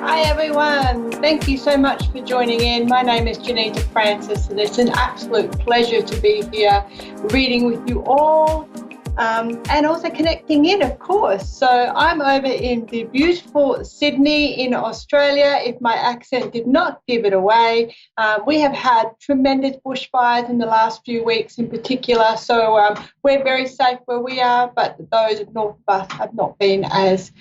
Hi everyone, thank you so much for joining in. My name is Johnita Francis and it's an absolute pleasure to be here reading with you all and also connecting in, of course. So I'm over in the beautiful Sydney in Australia, if my accent did not give it away. We have had tremendous bushfires in the last few weeks in particular, so we're very safe where we are, but those north of us have not been as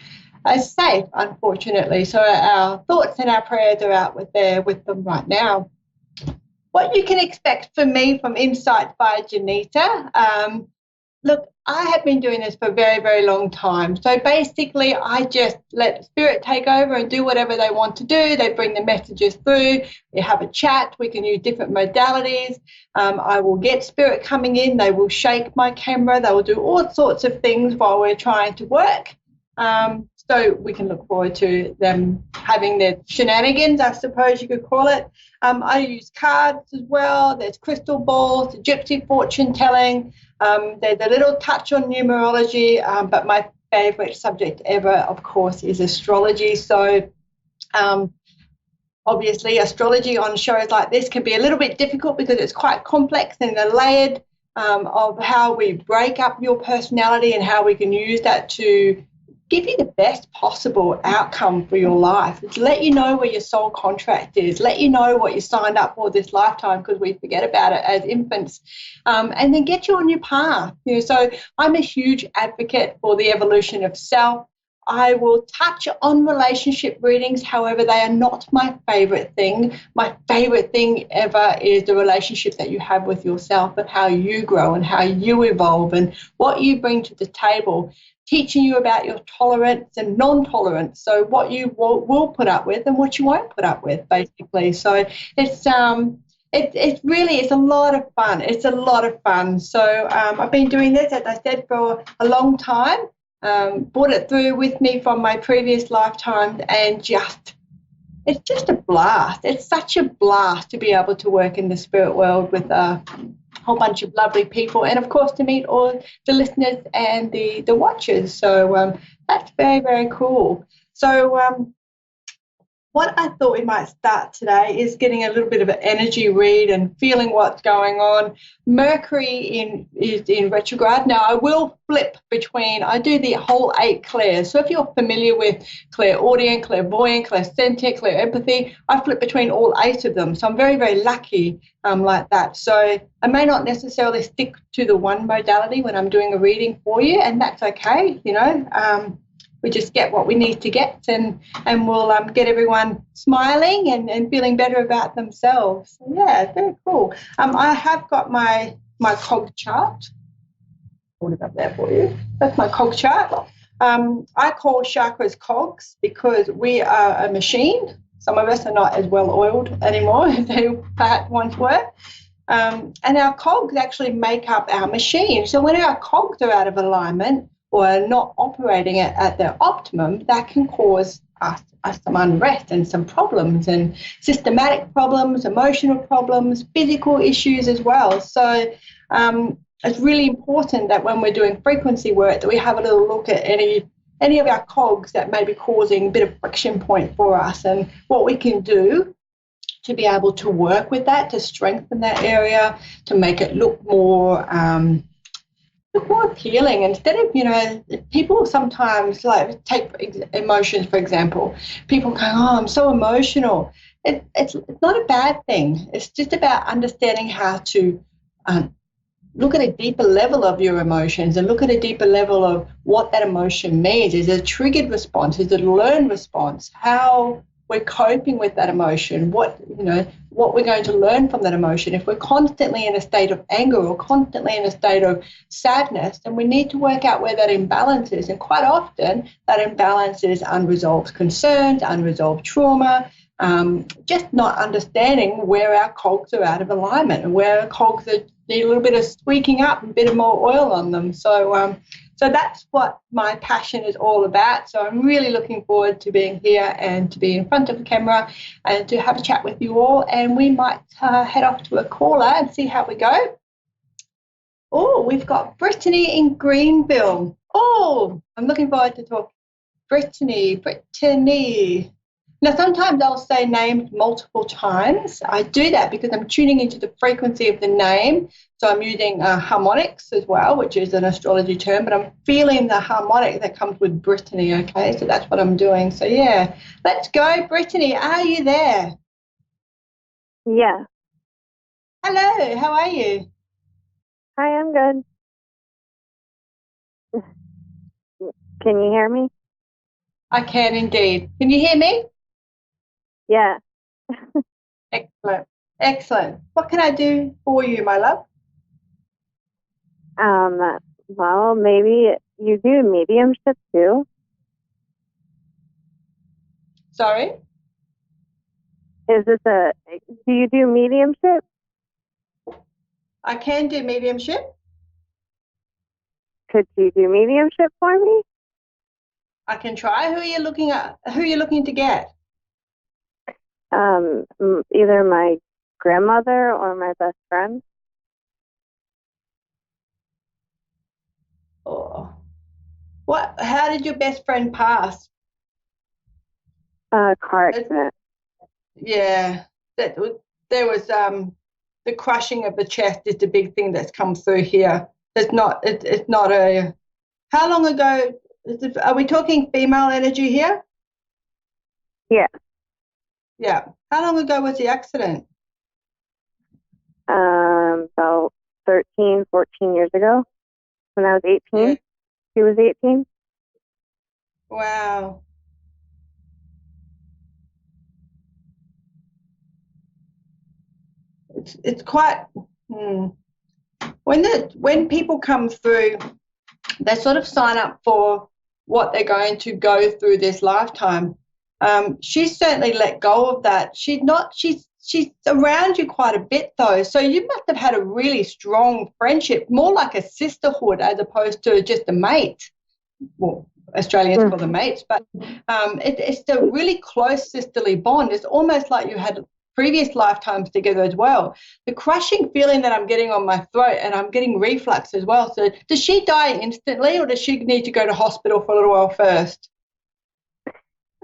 safe, unfortunately. So our thoughts and our prayers are out with them right now. What you can expect from me from Insight by Johnita. Look, I have been doing this for a very, very long time. So basically, I just let Spirit take over and do whatever they want to do. They bring the messages through. We have a chat. We can use different modalities. I will get Spirit coming in. They will shake my camera. They will do all sorts of things while we're trying to work. So we can look forward to them having their shenanigans, I suppose you could call it. I use cards as well. There's crystal balls, gypsy fortune telling. There's a little touch on numerology, but my favourite subject ever, of course, is astrology. So obviously astrology on shows like this can be a little bit difficult because it's quite complex and layered of how we break up your personality and how we can use that to give you the best possible outcome for your life. It's let you know where your soul contract is, let you know what you signed up for this lifetime, because we forget about it as infants, and then get you on your path. So I'm a huge advocate for the evolution of self. I will touch on relationship readings, however, they are not my favorite thing. My favorite thing ever is the relationship that you have with yourself and how you grow and how you evolve and what you bring to the table, teaching you about your tolerance and non-tolerance, so what you will put up with and what you won't put up with, basically. So it's a lot of fun. It's a lot of fun. So I've been doing this, as I said, for a long time. Brought it through with me from my previous lifetimes, and it's just a blast. It's such a blast to be able to work in the spirit world with a whole bunch of lovely people, and of course to meet all the listeners and the watchers. So that's very, very cool. So what I thought we might start today is getting a little bit of an energy read and feeling what's going on. Mercury is in retrograde. Now, I will flip between, I do the whole 8 clairs. So if you're familiar with clairaudient, clairvoyant, clairsentient, clairempathy, I flip between all 8 of them. So I'm very, very lucky like that. So I may not necessarily stick to the one modality when I'm doing a reading for you, and that's okay, we just get what we need to get, and we'll get everyone smiling and feeling better about themselves. So, yeah, very cool. I have got my Cog chart. I'll put it up there for you. That's my Cog chart. I call chakras Cogs because we are a machine. Some of us are not as well oiled anymore as they perhaps once were. And our Cogs actually make up our machine. So when our Cogs are out of alignment, or not operating at their optimum, that can cause us some unrest and some problems, and systematic problems, emotional problems, physical issues as well. So it's really important that when we're doing frequency work that we have a little look at any of our cogs that may be causing a bit of friction point for us, and what we can do to be able to work with that, to strengthen that area, to make it look more appealing. Instead of, people sometimes take emotions, for example. People go, oh, I'm so emotional. It's not a bad thing. It's just about understanding how to look at a deeper level of your emotions and look at a deeper level of what that emotion means. Is it a triggered response? Is it a learned response? How we're coping with that emotion, what we're going to learn from that emotion. If we're constantly in a state of anger or constantly in a state of sadness, then we need to work out where that imbalance is. And quite often that imbalance is unresolved concerns, unresolved trauma, just not understanding where our cogs are out of alignment and where our cogs need a little bit of squeaking up, a bit of more oil on them. So that's what my passion is all about. So I'm really looking forward to being here and to be in front of the camera and to have a chat with you all. And we might head off to a caller and see how we go. Oh, we've got Brittany in Greenville. Oh, I'm looking forward to talking. Brittany. Now, sometimes I'll say names multiple times. I do that because I'm tuning into the frequency of the name. So I'm using harmonics as well, which is an astrology term, but I'm feeling the harmonic that comes with Brittany, okay? So that's what I'm doing. So, yeah, let's go, Brittany. Are you there? Yeah. Hello, how are you? Hi, I'm good. Can you hear me? I can indeed. Can you hear me? Yeah. Excellent. Excellent. What can I do for you, my love? Well, maybe you do mediumship too. Sorry? Do you do mediumship? I can do mediumship. Could you do mediumship for me? I can try. Who are you looking at? Who are you looking to get? Either my grandmother or my best friend. Oh. What? How did your best friend pass? Car accident. Yeah, that there was the crushing of the chest is the big thing that's come through here. It's not a. How long ago? Are we talking female energy here? Yeah. Yeah. How long ago was the accident? About 13, 14 years ago when I was 18. Yeah. She was 18. Wow. It's quite. Hmm. When people come through, they sort of sign up for what they're going to go through this lifetime. She's certainly let go of that. She's around you quite a bit though, so you must have had a really strong friendship, more like a sisterhood as opposed to just a mate. Well, Australians call them mates, but it's a really close sisterly bond. It's almost like you had previous lifetimes together as well. The crushing feeling that I'm getting on my throat, and I'm getting reflux as well. So does she die instantly, or does she need to go to hospital for a little while first?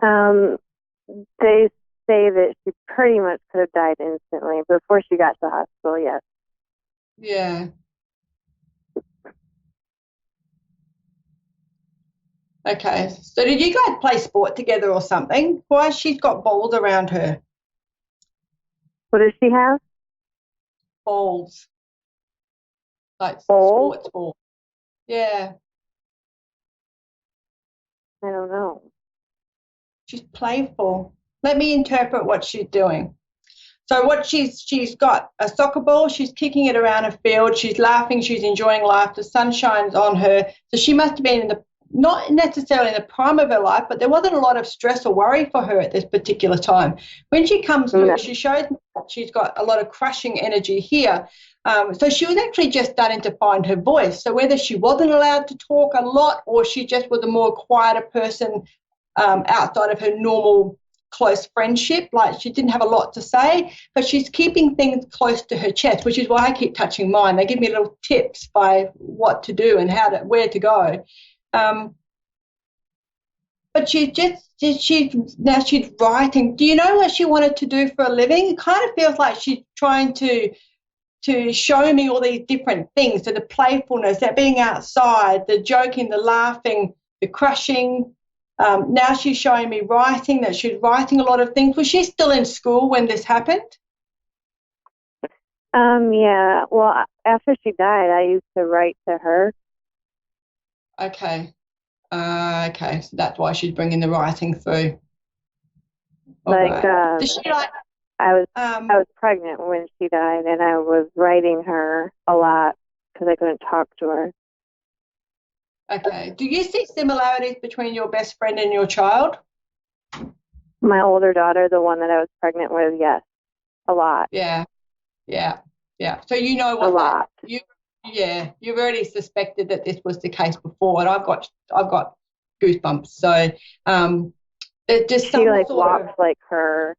They say that she pretty much could have died instantly before she got to the hospital, yes. Yeah. Okay. So did you guys play sport together or something? Why has she got balls around her? What does she have? Balls, like Bowl? sports ball. Yeah. I don't know. She's playful. Let me interpret what she's doing. So what she's got a soccer ball, she's kicking it around a field, she's laughing, she's enjoying life, the sun shines on her. So she must have been in the not necessarily in the prime of her life, but there wasn't a lot of stress or worry for her at this particular time. When she comes through, No. she shows me that she's got a lot of crushing energy here. So she was actually just starting to find her voice. So whether she wasn't allowed to talk a lot or she just was a more quieter person outside of her normal close friendship, like she didn't have a lot to say, but she's keeping things close to her chest, which is why I keep touching mine. They give me little tips by what to do and where to go. But she's writing. Do you know what she wanted to do for a living? It kind of feels like she's trying to show me all these different things. So the playfulness, that being outside, the joking, the laughing, the crushing. Now she's showing me writing, that she's writing a lot of things. Was she still in school when this happened? Yeah. Well, after she died, I used to write to her. Okay. Okay. So that's why she's bringing the writing through. All Like, right. Does she like? I was pregnant when she died, and I was writing her a lot because I couldn't talk to her. Okay. Do you see similarities between your best friend and your child? My older daughter, the one that I was pregnant with, yes, a lot. Yeah. Yeah. Yeah. So you know A what lot. yeah, you've already suspected that this was the case before, and I've got goosebumps. So there's just She some like sort walks of like her,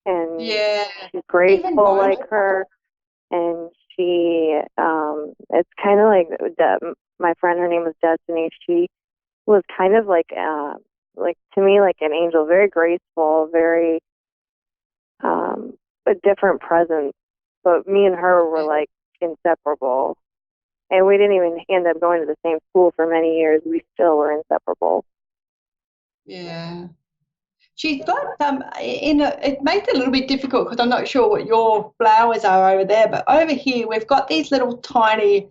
and yeah, she's even graceful moans. like her, and she it's kind of like my friend, her name was Destiny. She was kind of like like, to me, like an angel, very graceful, very a different presence. But me and her were like inseparable. And we didn't even end up going to the same school for many years. We still were inseparable. Yeah. She's got it makes it a little bit difficult because I'm not sure what your flowers are over there, but over here we've got these little tiny,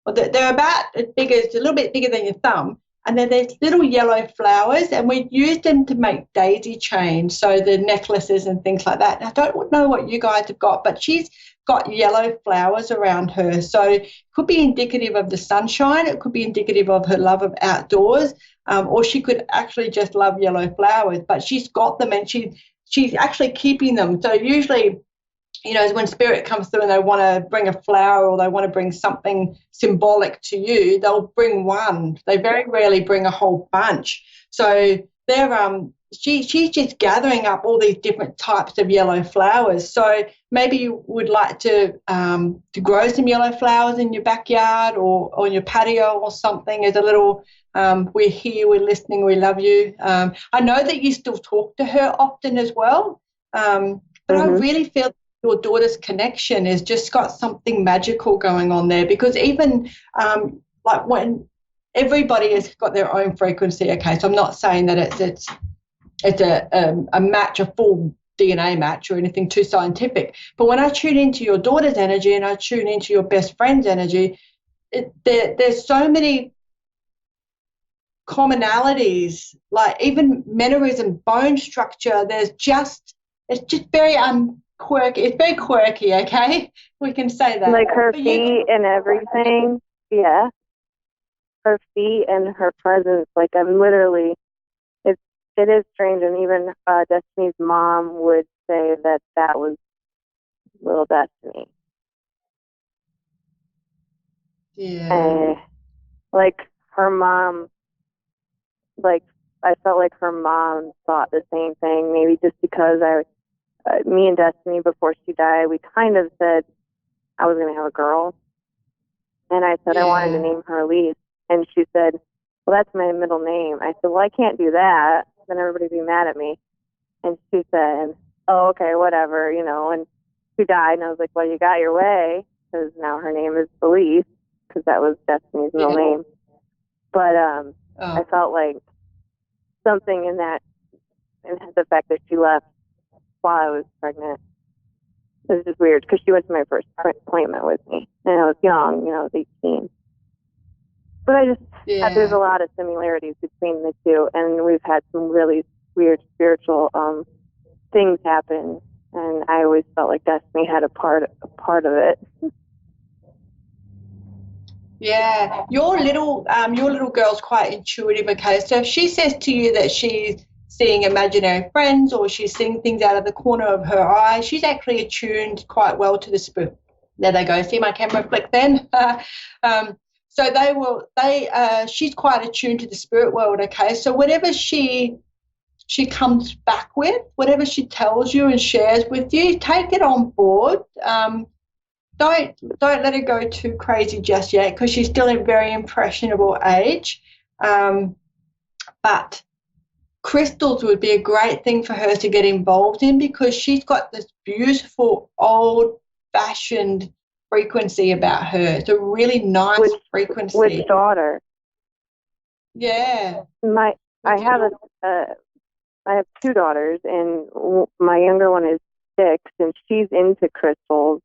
well, they're about as big as, a little bit bigger than your thumb, and then there's little yellow flowers, and we use them to make daisy chains, so the necklaces and things like that. And I don't know what you guys have got, but she's got yellow flowers around her, so it could be indicative of the sunshine, it could be indicative of her love of outdoors, or she could actually just love yellow flowers, but she's got them and she's actually keeping them. So usually, you know, when spirit comes through and they want to bring a flower or they want to bring something symbolic to you, they'll bring one. They very rarely bring a whole bunch. So they're she's just gathering up all these different types of yellow flowers. So maybe you would like to grow some yellow flowers in your backyard or on your patio or something as a little we're here, we're listening, we love you. I know that you still talk to her often as well, but I really feel your daughter's connection has just got something magical going on there, because even like when everybody has got their own frequency, okay, so I'm not saying that it's a match, a full DNA match or anything too scientific, but when I tune into your daughter's energy and I tune into your best friend's energy, there's so many commonalities, like even mannerism, bone structure. It's just very quirky. It's very quirky, okay? We can say that. Like her feet and everything. Yeah. Her feet and her presence. Like, I'm literally, it is strange. And even Destiny's mom would say that was little Destiny. Yeah. And like her mom, like, I felt like her mom thought the same thing, maybe just because me and Destiny, before she died, we kind of said I was going to have a girl. And I said I wanted to name her Elise. And she said, well, that's my middle name. I said, well, I can't do that. Then everybody would be mad at me. And she said, oh, okay, whatever, you know. And she died. And I was like, well, you got your way, because now her name is Elise, because that was Destiny's middle name. But I felt like something in that, and the fact that she left while I was pregnant, it was just weird, because she went to my first appointment with me, and I was young, you know, I was 18. But I just, there's a lot of similarities between the two, and we've had some really weird spiritual things happen, and I always felt like Destiny had a part of it. Yeah, your little girl's quite intuitive, okay? So if she says to you that she's seeing imaginary friends or she's seeing things out of the corner of her eye, she's actually attuned quite well to the spirit. There they go. See my camera flick then? So she's quite attuned to the spirit world, okay? So whatever she comes back with, whatever she tells you and shares with you, take it on board. Don't let her go too crazy just yet, because she's still in a very impressionable age. But crystals would be a great thing for her to get involved in, because she's got this beautiful old-fashioned frequency about her. It's a really nice frequency. Which daughter? Yeah. I have two daughters, and my younger one is 6, and she's into crystals.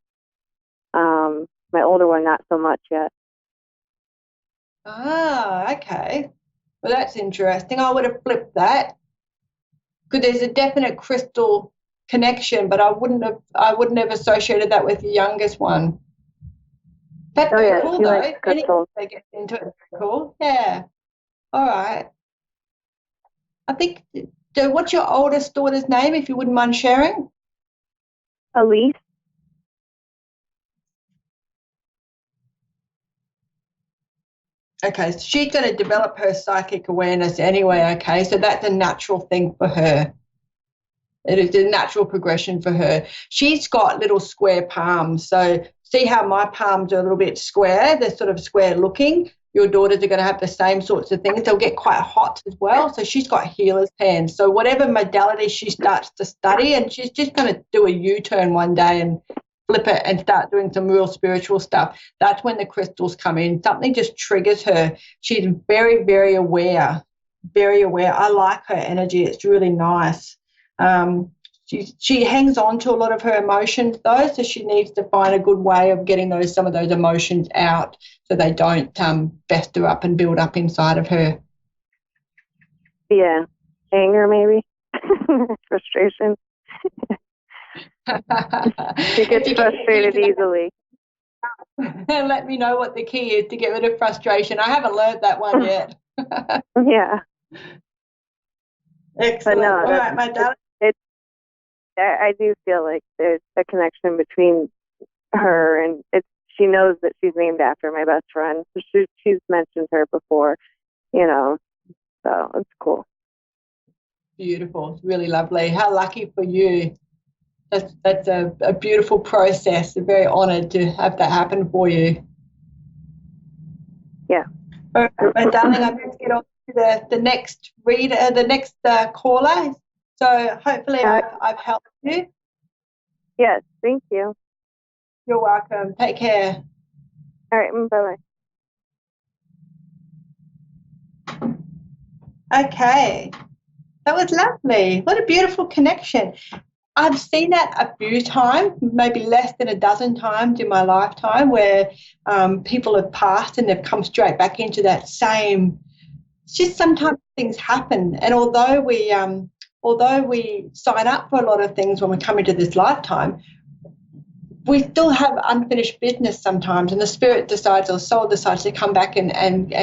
My older one, not so much yet. Ah, okay. Well, that's interesting. I would have flipped that, because there's a definite crystal connection, but I wouldn't have associated that with the youngest one. That's very cool, though. Anything they get into it is very cool. Yeah. All right. I think. So, what's your oldest daughter's name, if you wouldn't mind sharing? Elise. Okay, so she's going to develop her psychic awareness anyway, okay? So that's a natural thing for her. It is a natural progression for her. She's got little square palms. So see how my palms are a little bit square? They're sort of square looking. your daughters are going to have the same sorts of things. They'll get quite hot as well. So she's got healer's hands. So whatever modality she starts to study, and she's just going to do a U-turn one day and flip it and start doing some real spiritual stuff. That's when the crystals come in. Something just triggers her. She's very, very aware, very aware. I like her energy. It's really nice. She hangs on to a lot of her emotions though, so she needs to find a good way of getting some of those emotions out so they don't fester up and build up inside of her. Yeah, anger maybe, frustration. She gets frustrated easily. Let me know what the key is to get rid of frustration. I haven't learned that one yet. Yeah. Excellent. No, all right, my darling. I do feel like there's a connection between her and she knows that she's named after my best friend. So she's mentioned her before, so it's cool. Beautiful. It's really lovely. How lucky for you. That's a beautiful process. I'm very honoured to have that happen for you. Yeah. All right, my darling, I'm going to get on to the next reader, the next caller. So hopefully I've helped you. Yes, thank you. You're welcome. Take care. All right, bye-bye. Okay. That was lovely. What a beautiful connection. I've seen that a few times, maybe less than a dozen times in my lifetime, where people have passed and they've come straight back into that same. It's just sometimes things happen, and although we sign up for a lot of things when we come into this lifetime, we still have unfinished business sometimes, and the spirit decides, or soul decides, to come back and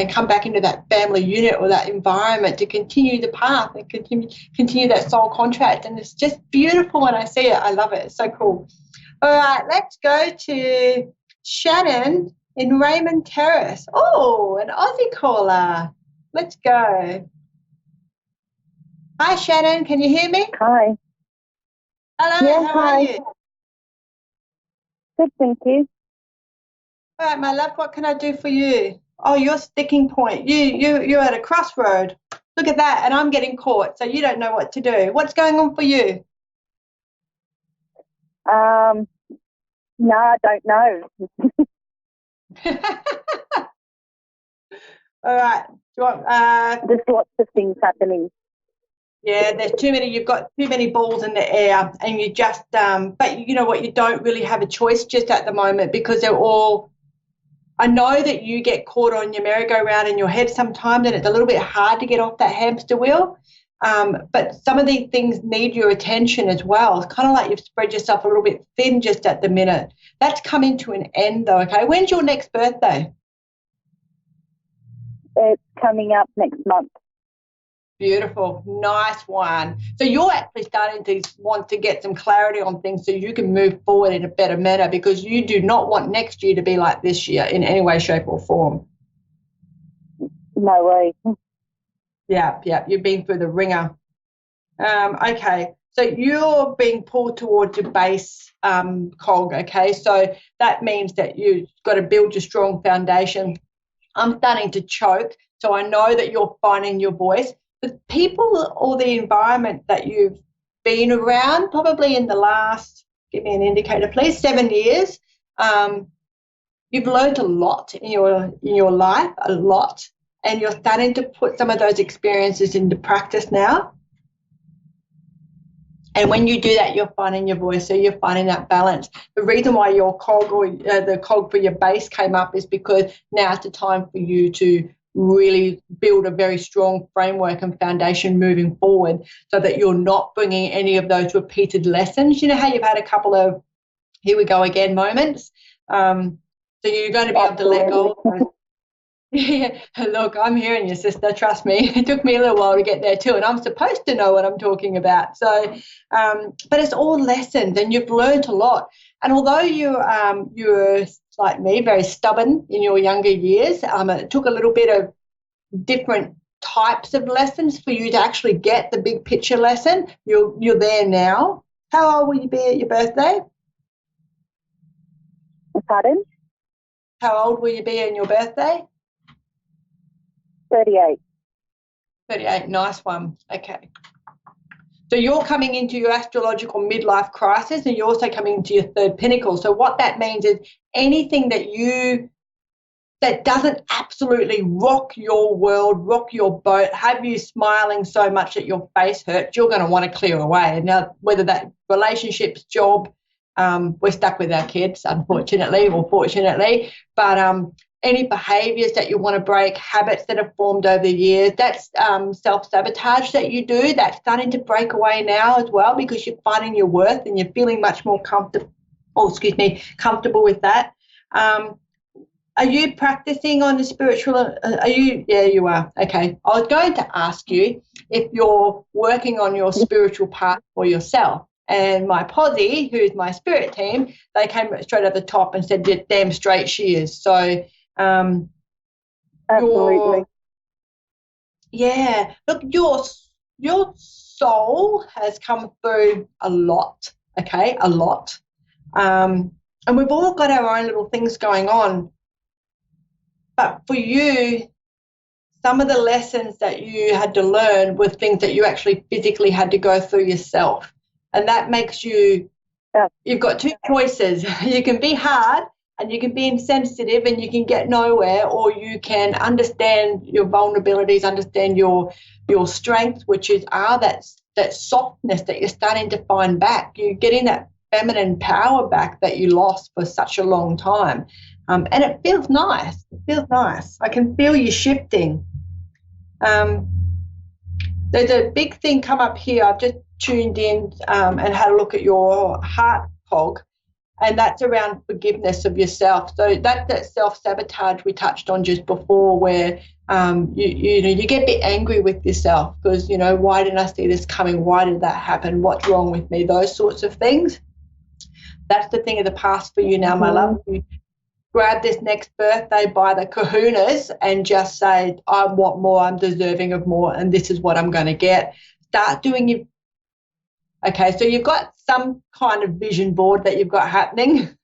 come back into that family unit or that environment to continue the path and continue that soul contract. And it's just beautiful when I see it. I love it. It's so cool. All right, let's go to Shannon in Raymond Terrace. Oh, an Aussie caller. Let's go. Hi, Shannon. Can you hear me? Hi. Hello. Yeah, how hi. are you? Good, thank you. All right, my love, what can I do for you? Oh, your sticking point. You're at a crossroad. Look at that, and I'm getting caught, so you don't know what to do. What's going on for you? No, I don't know. All right. Do you want, There's lots of things happening. yeah, there's too many. You've got too many balls in the air, and you just. But you know what? You don't really have a choice just at the moment because they're all. I know that you get caught on your merry-go-round in your head sometimes, and it's a little bit hard to get off that hamster wheel. But some of these things need your attention as well. It's kind of like you've spread yourself a little bit thin just at the minute. That's coming to an end, though. Okay, when's your next birthday? It's coming up next month. Beautiful. Nice one. So you're actually starting to want to get some clarity on things so you can move forward in a better manner, because you do not want next year to be like this year in any way, shape or form. No way. Yeah. You've been through the ringer. Okay. So you're being pulled towards your base cog, okay? So that means that you've got to build your strong foundation. I'm starting to choke, so I know that you're finding your voice. The people or the environment that you've been around, probably in the last, give me an indicator, please, 7 years, you've learned a lot in your life, a lot, and you're starting to put some of those experiences into practice now. And when you do that, you're finding your voice, so you're finding that balance. The reason why your cog or the cog for your base came up is because now's the time for you to really build a very strong framework and foundation moving forward, so that you're not bringing any of those repeated lessons. You know how you've had a couple of here we go again moments? So you're going to be able to let go of those. Yeah, look, I'm hearing you, sister. Trust me. It took me a little while to get there too, and I'm supposed to know what I'm talking about. So, but it's all lessons, and you've learned a lot. And although you're like me, very stubborn in your younger years, it took a little bit of different types of lessons for you to actually get the big picture lesson. You're there now. How old will you be at your birthday? Pardon? How old will you be on your birthday? 38. 38, nice one. Okay. So you're coming into your astrological midlife crisis, and you're also coming into your third pinnacle. So what that means is anything that doesn't absolutely rock your world, rock your boat, have you smiling so much that your face hurts, you're going to want to clear away. Now, whether that relationships, job, we're stuck with our kids, unfortunately or fortunately, but any behaviours that you want to break, habits that have formed over the years, that's self-sabotage that you do, that's starting to break away now as well, because you're finding your worth and you're feeling much more comfortable with that. Are you practicing on the spiritual? Yeah, you are. Okay. I was going to ask you if you're working on your spiritual path for yourself. And my posse, who's my spirit team, they came straight at the top and said, yeah, damn straight she is. So, absolutely. Yeah. Look, your soul has come through a lot, okay, a lot. And we've all got our own little things going on. But for you, some of the lessons that you had to learn were things that you actually physically had to go through yourself. And that makes you, you've got two choices. You can be hard and you can be insensitive and you can get nowhere, or you can understand your vulnerabilities, understand your strengths, which is that softness that you're starting to find back. You're getting that feminine power back that you lost for such a long time. And it feels nice. It feels nice. I can feel you shifting. There's a big thing come up here. I've just tuned in and had a look at your heart cog, and that's around forgiveness of yourself. So that's that self-sabotage we touched on just before, where you get a bit angry with yourself because, why didn't I see this coming? Why did that happen? What's wrong with me? Those sorts of things. That's the thing of the past for you now, my love. You grab this next birthday by the kahunas and just say, I want more, I'm deserving of more, and this is what I'm going to get. Start doing your... Okay, so you've got some kind of vision board that you've got happening.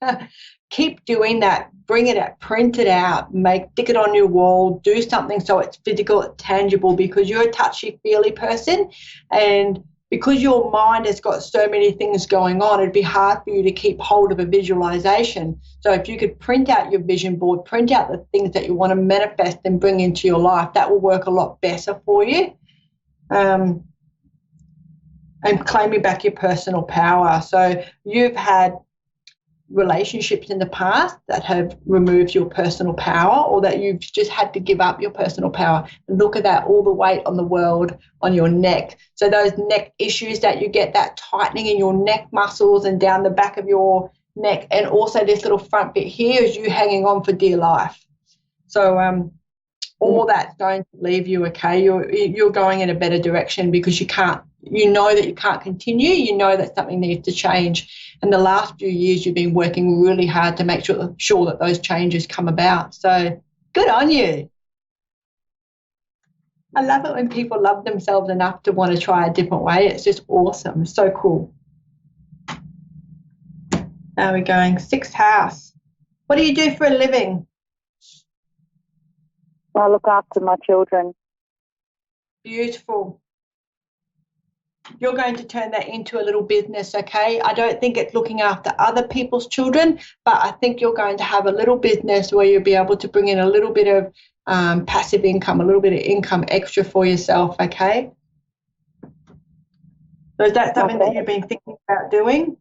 Keep doing that. Bring it out, print it out, stick it on your wall, do something so it's physical, it's tangible, because you're a touchy-feely person, and because your mind has got so many things going on, it'd be hard for you to keep hold of a visualization. So if you could print out your vision board, print out the things that you want to manifest and bring into your life, that will work a lot better for you. And claiming back your personal power. So you've had relationships in the past that have removed your personal power, or that you've just had to give up your personal power. And look at that, all the weight on the world on your neck. So those neck issues that you get, that tightening in your neck muscles and down the back of your neck, and also this little front bit here is you hanging on for dear life. So all that's going to leave you, okay? You're going in a better direction, because you know that you can't continue. You know that something needs to change. And the last few years you've been working really hard to make sure that those changes come about. So good on you. I love it when people love themselves enough to want to try a different way. It's just awesome. It's so cool. Now we're going 6th house. What do you do for a living? I look after my children. Beautiful. You're going to turn that into a little business, okay? I don't think it's looking after other people's children, but I think you're going to have a little business where you'll be able to bring in a little bit of passive income, a little bit of income extra for yourself, okay? So is that something that you've been thinking about doing?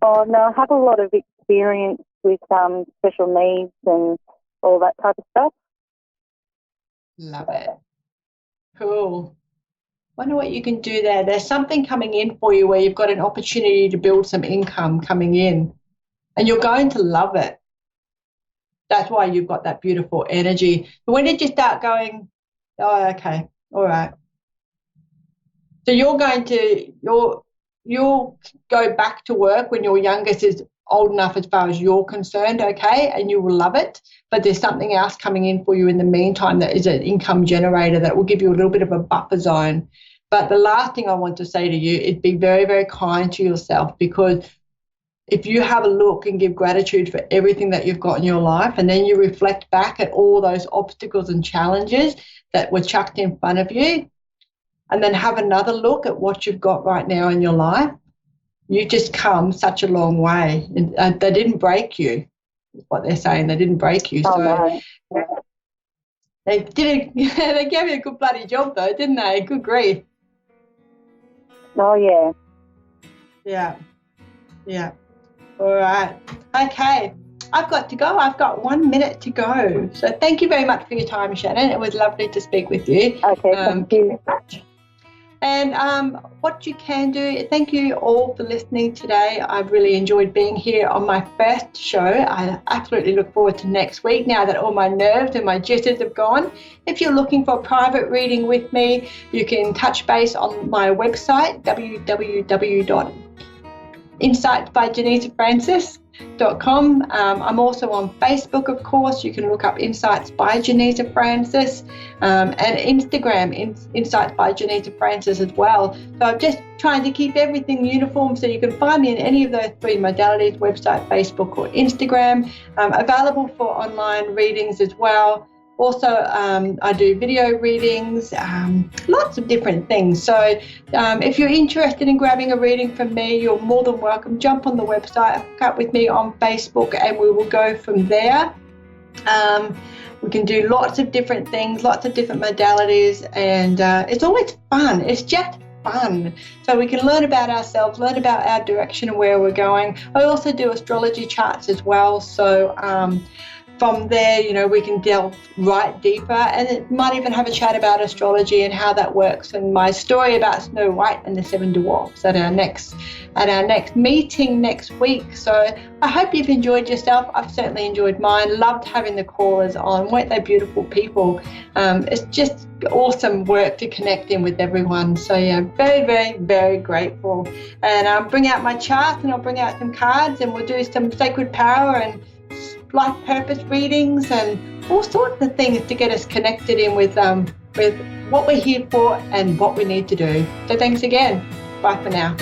Oh, no, I have a lot of experience with special needs and all that type of stuff. Love it. Cool. Wonder what you can do there. There's something coming in for you where you've got an opportunity to build some income coming in, and you're going to love it. That's why you've got that beautiful energy. But when did you start going, oh, okay, all right. So you'll go back to work when your youngest is old enough as far as you're concerned, okay, and you will love it. But there's something else coming in for you in the meantime that is an income generator that will give you a little bit of a buffer zone. But the last thing I want to say to you is be very, very kind to yourself, because if you have a look and give gratitude for everything that you've got in your life, and then you reflect back at all those obstacles and challenges that were chucked in front of you, and then have another look at what you've got right now in your life, you just come such a long way. They didn't break you, is what they're saying. They didn't break you. So they did. They gave you a good bloody job, though, didn't they? Good grief. Oh, yeah. Yeah. Yeah. All right. Okay. I've got to go. I've got 1 minute to go. So thank you very much for your time, Shannon. It was lovely to speak with you. Okay, thank you. And what you can do, thank you all for listening today. I've really enjoyed being here on my first show. I absolutely look forward to next week now that all my nerves and my jitters have gone. If you're looking for a private reading with me, you can touch base on my website, www.insightsbyjohnitafrancis.com. I'm also on Facebook, of course. You can look up Insights by Johnita Francis, and Instagram, Insights by Johnita Francis as well. So I'm just trying to keep everything uniform, so you can find me in any of those three modalities, website, Facebook or Instagram. Available for online readings as well. Also, I do video readings, lots of different things. So if you're interested in grabbing a reading from me, you're more than welcome. Jump on the website, hook up with me on Facebook, and we will go from there. We can do lots of different things, lots of different modalities, and it's always fun. It's just fun. So we can learn about ourselves, learn about our direction and where we're going. I also do astrology charts as well. So from there, we can delve right deeper, and it might even have a chat about astrology and how that works, and my story about Snow White and the Seven Dwarfs at our next meeting next week. So I hope you've enjoyed yourself. I've certainly enjoyed mine. Loved having the callers on. Weren't they beautiful people? It's just awesome work to connect in with everyone. So yeah, very, very, very grateful. And I'll bring out my charts, and I'll bring out some cards, and we'll do some sacred power and life purpose readings and all sorts of things to get us connected in with what we're here for and what we need to do. So thanks again. Bye for now.